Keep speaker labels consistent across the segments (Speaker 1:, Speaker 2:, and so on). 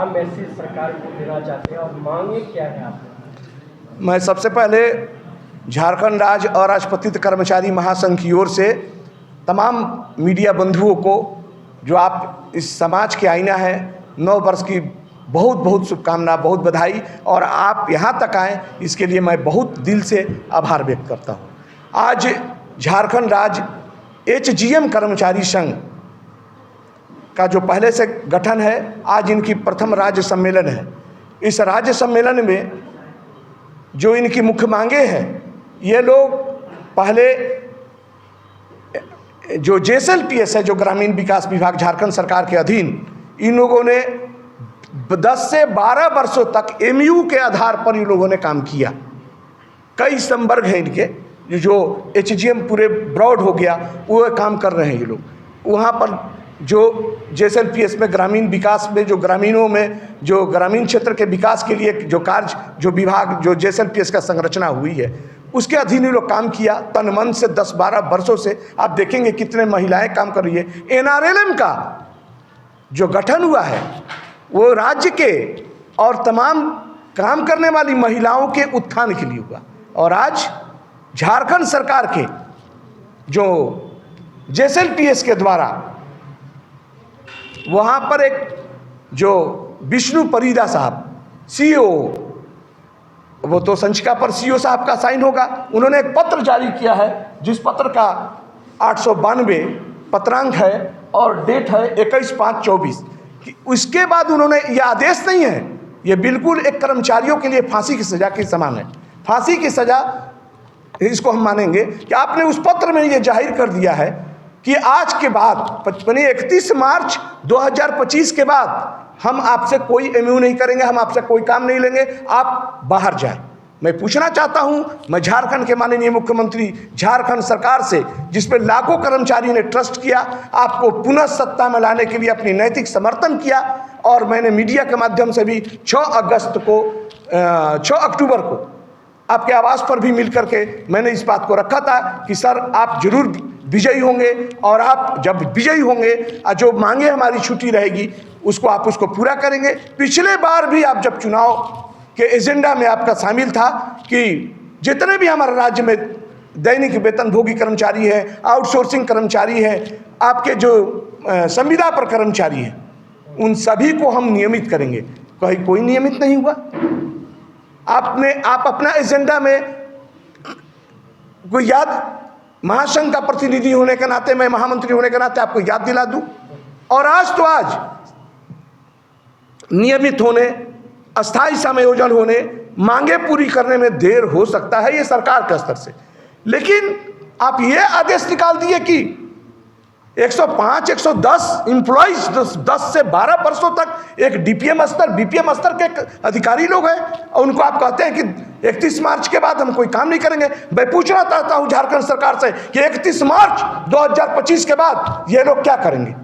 Speaker 1: क्या मैसेज सरकार को देना चाहते हैं और मांगे क्या है आप?
Speaker 2: मैं सबसे पहले झारखंड राज्य अराजपत्रित कर्मचारी महासंघ की ओर से तमाम मीडिया बंधुओं को, जो आप इस समाज के आईना हैं, 9 वर्ष की बहुत बहुत शुभकामना, बहुत बधाई। और आप यहाँ तक आए इसके लिए मैं बहुत दिल से आभार व्यक्त करता हूँ। आज झारखंड राज्य HGM कर्मचारी संघ का जो पहले से गठन है, आज इनकी प्रथम राज्य सम्मेलन है। इस राज्य सम्मेलन में जो इनकी मुख्य मांगे हैं, ये लोग पहले जो JSLPS है, जो ग्रामीण विकास विभाग झारखंड सरकार के अधीन, इन लोगों ने 10 से 12 वर्षों तक MU के आधार पर इन लोगों ने काम किया। कई संवर्ग हैं इनके, जो HGM पूरे ब्रॉड हो गया, वो काम कर रहे हैं ये लोग। वहाँ पर जो JSLPS में ग्रामीण विकास में, जो ग्रामीणों में, जो ग्रामीण क्षेत्र के विकास के लिए जो कार्य, जो विभाग, जो JSLPS का संरचना हुई है, उसके अधीन ये लोग काम किया तन मन से। 10-12 वर्षों से आप देखेंगे कितने महिलाएं काम कर रही है। NRLM का जो गठन हुआ है, वो राज्य के और तमाम काम करने वाली महिलाओं के उत्थान के लिए हुआ। और आज झारखंड सरकार के जो JSLPS के द्वारा वहाँ पर एक जो विष्णु परिदा साहब CEO, वो तो संचिका पर CEO साहब का साइन होगा, उन्होंने एक पत्र जारी किया है, जिस पत्र का 892 पत्रांक है और डेट है 21/5/24। उसके बाद उन्होंने, यह आदेश नहीं है, यह बिल्कुल एक कर्मचारियों के लिए फांसी की सज़ा के समान है। फांसी की सज़ा इसको हम मानेंगे कि आपने उस पत्र में ये जाहिर कर दिया है कि आज के बाद 31 मार्च 2025 के बाद हम आपसे कोई MU नहीं करेंगे, हम आपसे कोई काम नहीं लेंगे, आप बाहर जाएं। मैं पूछना चाहता हूं, मैं झारखंड के माननीय मुख्यमंत्री, झारखंड सरकार से, जिसमें लाखों कर्मचारी ने ट्रस्ट किया, आपको पुनः सत्ता में लाने के लिए अपनी नैतिक समर्थन किया। और मैंने मीडिया के माध्यम से भी 6 अक्टूबर को आपके आवास पर भी मिलकर के मैंने इस बात को रखा था कि सर आप जरूर विजयी होंगे, और आप जब विजयी होंगे, जो मांगे हमारी छुट्टी रहेगी उसको आप उसको पूरा करेंगे। पिछले बार भी आप जब चुनाव के एजेंडा में आपका शामिल था कि जितने भी हमारे राज्य में दैनिक वेतनभोगी कर्मचारी हैं, आउटसोर्सिंग कर्मचारी हैं, आपके जो संविदा पर कर्मचारी हैं, उन सभी को हम नियमित करेंगे। कहीं कोई नियमित नहीं हुआ। आप अपना एजेंडा में कोई याद, महासंघ का प्रतिनिधि होने के नाते, मैं महामंत्री होने के नाते आपको याद दिला दूं। और आज तो आज नियमित होने, अस्थायी समायोजन होने, मांगे पूरी करने में देर हो सकता है, ये सरकार के स्तर से। लेकिन आप ये आदेश निकाल दिए कि 105, 110 एम्प्लॉइज 10 से 12 वर्षों तक एक DPM स्तर, BPM स्तर के अधिकारी लोग हैं, और उनको आप कहते हैं कि 31 मार्च के बाद हम कोई काम नहीं करेंगे। मैं पूछना चाहता हूं झारखंड सरकार से कि 31 मार्च 2025 के बाद ये लोग क्या करेंगे,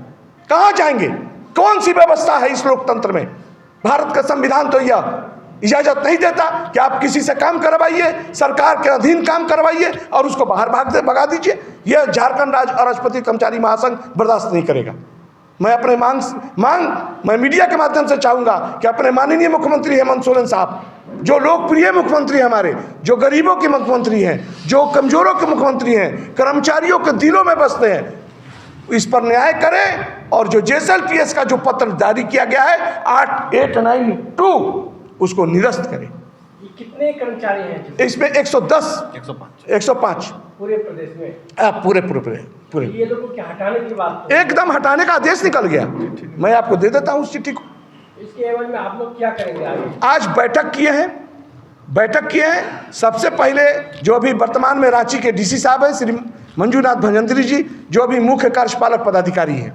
Speaker 2: कहां जाएंगे, कौन सी व्यवस्था है इस लोकतंत्र में? भारत का संविधान तो यह इजाजत नहीं देता कि आप किसी से काम करवाइए, सरकार के अधीन काम करवाइए और उसको बाहर भगा दीजिए। यह झारखंड राज्य अराजपत्रित कर्मचारी महासंघ बर्दाश्त नहीं करेगा। मैं अपने मैं मीडिया के माध्यम से चाहूंगा कि अपने माननीय मुख्यमंत्री हेमंत सोरेन साहब, जो लोकप्रिय मुख्यमंत्री हमारे, जो गरीबों के मुख्यमंत्री हैं, जो कमजोरों के मुख्यमंत्री हैं, कर्मचारियों के दिलों में बसते हैं, इस पर न्याय करें। और जो JSLPS का जो पत्र जारी किया गया है 8892, उसको निरस्त करें।
Speaker 1: कितने कर्मचारी हैं
Speaker 2: इसमें? 105
Speaker 1: पूरे प्रदेश में।
Speaker 2: पूरे
Speaker 1: ये लोगों को क्या हटाने की बात?
Speaker 2: एकदम हटाने का आदेश निकल गया। मैं आपको दे देता हूं उस चिट्ठी को।
Speaker 1: इसके एवज में आप लोग क्या करेंगे आगे?
Speaker 2: आज बैठक किए हैं। सबसे पहले जो अभी वर्तमान में रांची के DC साहब हैं, श्री मंजूनाथ भजंत्री जी, जो अभी मुख्य कार्यपालक पदाधिकारी हैं,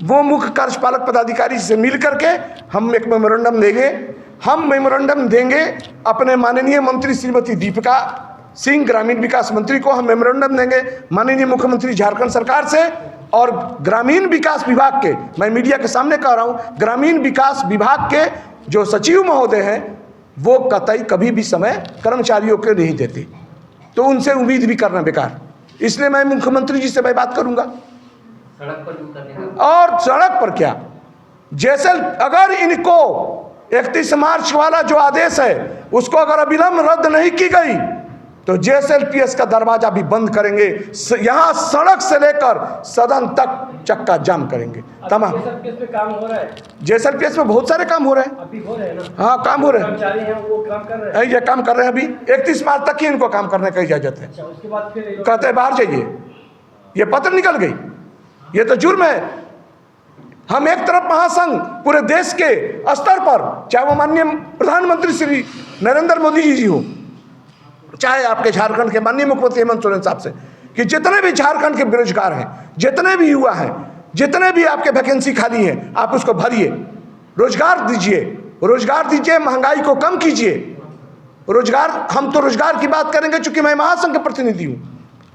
Speaker 2: वो मुख्य कार्यपालक पदाधिकारी से मिल करके हम एक मेमोरेंडम लेंगे। हम मेमोरेंडम देंगे अपने माननीय मंत्री श्रीमती दीपिका सिंह, ग्रामीण विकास मंत्री को हम मेमोरेंडम देंगे, माननीय मुख्यमंत्री झारखंड सरकार से। और ग्रामीण विकास विभाग के, मैं मीडिया के सामने कह रहा हूँ, ग्रामीण विकास विभाग के जो सचिव महोदय हैं, वो कतई कभी भी समय कर्मचारियों के नहीं देते, तो उनसे उम्मीद भी करना बेकार। इसलिए मैं मुख्यमंत्री जी से मैं बात करूंगा।
Speaker 1: सड़क पर भी करने का,
Speaker 2: और सड़क पर क्या, अगर इनको 31 मार्च वाला जो आदेश है उसको अगर अविलंब रद्द नहीं की गई तो जेएसएलपीएस का दरवाजा भी बंद करेंगे। यहां सड़क से लेकर सदन तक चक्का जाम करेंगे तमाम।
Speaker 1: जेएसएलपीएस पे काम हो रहा है,
Speaker 2: जेएसएलपीएस में बहुत सारे काम हो रहे हैं,
Speaker 1: अभी हो रहे हैं ना?
Speaker 2: हाँ काम हो रहे हैं,
Speaker 1: कर्मचारी हैं वो काम कर रहे हैं।
Speaker 2: ये काम कर रहे हैं। अभी 31 मार्च तक ही इनको काम करने का इजाजत है।
Speaker 1: अच्छा, उसके बाद फिर ये लोग-
Speaker 2: कहते हैं बाहर जाइए, ये पत्र निकल गई, ये तो जुर्म है। हम एक तरफ महासंघ पूरे देश के स्तर पर, चाहे वो माननीय प्रधानमंत्री श्री नरेंद्र मोदी जी हो, चाहे आपके झारखंड के माननीय मुख्यमंत्री हेमंत सोरेन साहब से, कि जितने भी झारखंड के बेरोजगार हैं, जितने भी युवा हैं, जितने भी आपके वैकेंसी खाली है, आप उसको भरिए, रोजगार दीजिए, महंगाई को कम कीजिए। रोजगार, हम तो रोजगार की बात करेंगे चूंकि मैं महासंघ के प्रतिनिधि हूं।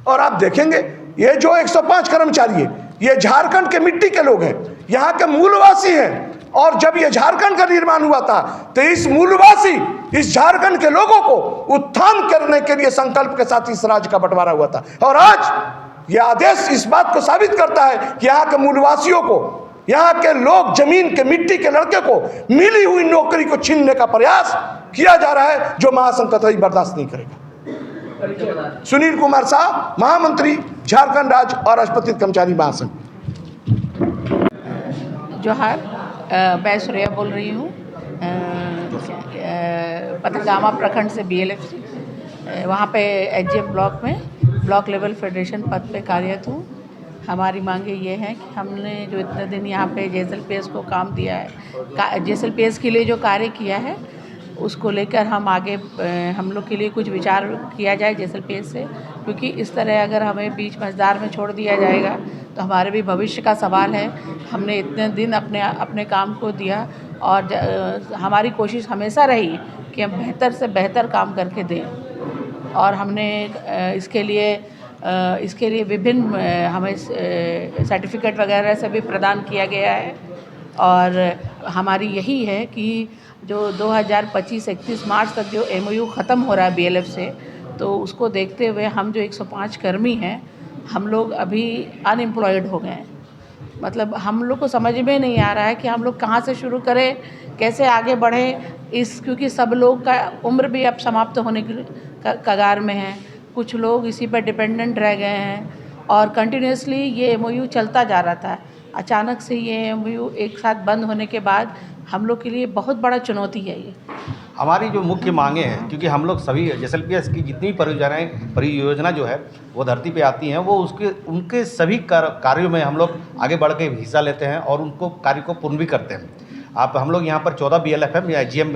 Speaker 2: और आप देखेंगे ये जो 105 कर्मचारी है, ये झारखंड के मिट्टी के लोग हैं, यहाँ के मूलवासी हैं। और जब ये झारखंड का निर्माण हुआ था तो इस मूलवासी, इस झारखंड के लोगों को उत्थान करने के लिए संकल्प के साथ इस राज्य का बंटवारा हुआ था। और आज यह आदेश इस बात को साबित करता है कि यहाँ के मूलवासियों को, यहाँ के लोग, जमीन के मिट्टी के लड़के को मिली हुई नौकरी को छीनने का प्रयास किया जा रहा है, जो महासंघ कतई बर्दाश्त नहीं करेगा। सुनील कुमार शाह, महामंत्री, झारखंड राज्य और असंगठित कर्मचारी महासंघ।
Speaker 3: जोहार, मैं श्रेया बोल रही हूँ, पतंगामा प्रखंड से BLFC। वहाँ पे HGM ब्लॉक में ब्लॉक लेवल फेडरेशन पद पे कार्यरत हूँ। हमारी मांगे ये हैं कि हमने जो इतने दिन यहाँ पे जेएसएलपीएस को काम दिया है, जेएसएलपीएस के लिए जो कार्य किया है उसको लेकर हम आगे, हम लोग के लिए कुछ विचार किया जाए जेएसएलपीएस से, क्योंकि इस तरह अगर हमें बीच मझदार में छोड़ दिया जाएगा तो हमारे भी भविष्य का सवाल है। हमने इतने दिन अपने काम को दिया और हमारी कोशिश हमेशा रही कि हम बेहतर से बेहतर काम करके दें। और हमने इसके लिए विभिन्न हमें सर्टिफिकेट वगैरह से भी प्रदान किया गया है। और हमारी यही है कि जो 2025-31 मार्च तक जो MOU ख़त्म हो रहा है BLF से, तो उसको देखते हुए हम जो 105 कर्मी हैं, हम लोग अभी अनएम्प्लॉयड हो गए हैं। मतलब हम लोग को समझ में नहीं आ रहा है कि हम लोग कहाँ से शुरू करें, कैसे आगे बढ़ें, क्योंकि सब लोग का उम्र भी अब समाप्त होने की कगार में है। कुछ लोग इसी पर डिपेंडेंट रह गए हैं और कंटिन्यूसली ये MOU चलता जा रहा था। अचानक से ये MOU एक साथ बंद होने के बाद हम लोग के लिए बहुत बड़ा चुनौती है ये।
Speaker 4: हमारी जो मुख्य मांगे हैं, क्योंकि हम लोग सभी जेएसएलपीएस की जितनी परियोजना जो है वो धरती पे आती हैं, वो उनके सभी कार्यों में हम लोग आगे बढ़ के हिस्सा लेते हैं और उनको कार्य को पूर्ण भी करते हैं। हम लोग यहाँ पर 14 BLFM या HGM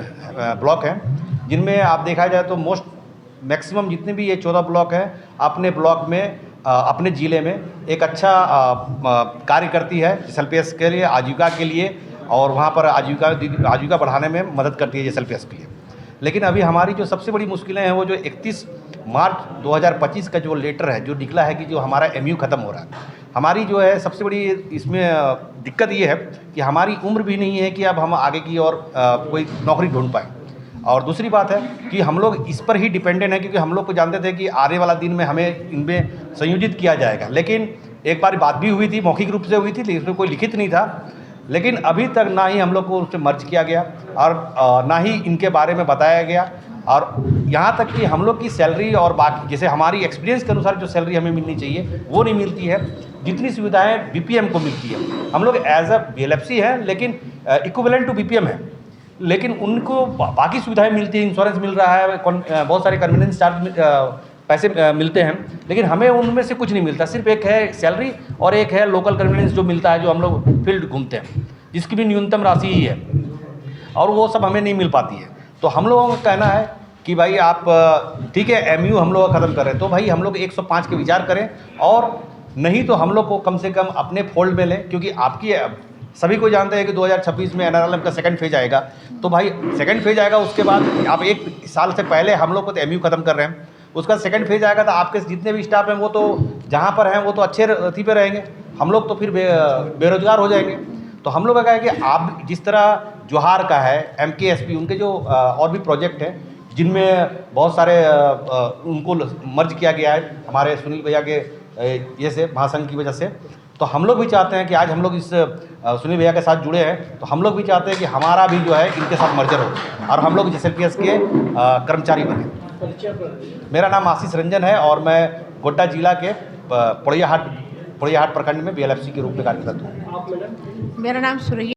Speaker 4: ब्लॉक हैं, जिनमें आप देखा जाए तो मैक्सिमम जितने भी ये 14 ब्लॉक हैं, अपने ब्लॉक में, अपने ज़िले में एक अच्छा कार्य करती है जेएसएलपीएस के लिए, आजीविका के लिए, और वहाँ पर आजीविका बढ़ाने में मदद करती है जेएसएलपीएस के लिए। लेकिन अभी हमारी जो सबसे बड़ी मुश्किलें हैं वो जो 31 मार्च 2025 का जो लेटर है, जो निकला है कि जो हमारा MOU ख़त्म हो रहा है, हमारी जो है सबसे बड़ी इसमें दिक्कत ये है कि हमारी उम्र भी नहीं है कि अब हम आगे की और कोई नौकरी ढूंढ पाएँ। और दूसरी बात है कि हम लोग इस पर ही डिपेंडेंट हैं, क्योंकि हम लोग को जानते थे कि आने वाला दिन में हमें इनमें संयोजित किया जाएगा। लेकिन एक बार बात भी हुई थी, मौखिक रूप से हुई थी, लेकिन इसमें कोई लिखित नहीं था। लेकिन अभी तक ना ही हम लोग को उससे मर्ज किया गया और ना ही इनके बारे में बताया गया। और यहाँ तक कि हम लोग की सैलरी और बाकी, जैसे हमारी एक्सपीरियंस के अनुसार जो सैलरी हमें मिलनी चाहिए वो नहीं मिलती है, जितनी सुविधाएं BPM को मिलती है। हम लोग एज अ BLFC हैं, लेकिन इक्विवेलेंट टू BPM है, लेकिन उनको बाकी सुविधाएं मिलती हैं, इंश्योरेंस मिल रहा है, बहुत सारे कन्वीनियंस चार्ज पैसे मिलते हैं, लेकिन हमें उनमें से कुछ नहीं मिलता। सिर्फ एक है सैलरी और एक है लोकल कन्वीनियंस जो मिलता है, जो हम लोग फील्ड घूमते हैं, जिसकी भी न्यूनतम राशि ही है, और वो सब हमें नहीं मिल पाती है। तो हम लोगों का कहना है कि भाई आप ठीक है MOU हम लोग ख़त्म करें, तो भाई हम लोग 105 के विचार करें, और नहीं तो हम लोग को कम से कम अपने फोल्ड में लें, क्योंकि आपकी सभी को जानते हैं कि 2026 में NRLM का सेकंड फेज आएगा। तो भाई सेकंड फेज आएगा, उसके बाद आप 1 साल से पहले हम लोग को तो MOU ख़त्म कर रहे हैं, उसका सेकंड फेज आएगा तो आपके जितने भी स्टाफ हैं वो तो जहाँ पर हैं वो तो अच्छे रथी पे रहेंगे, हम लोग तो फिर बेरोजगार हो जाएंगे। तो हम लोग का है कि आप जिस तरह जोहार का है, MKSP, उनके जो और भी प्रोजेक्ट हैं जिनमें बहुत सारे उनको मर्ज किया गया है हमारे सुनील भैया के ये से महासंघ की वजह से, तो हम लोग भी चाहते हैं कि आज हम लोग इस सुनील भैया के साथ जुड़े हैं, तो हम लोग भी चाहते हैं कि हमारा भी जो है इनके साथ मर्जर हो और हम लोग JSLPS के कर्मचारी बने। मेरा नाम आशीष रंजन है और मैं गोड्डा जिला के पोड़ैयाहाट प्रखंड में BLFC के रूप में कार्यरत हूँ।
Speaker 3: मेरा नाम सुरैया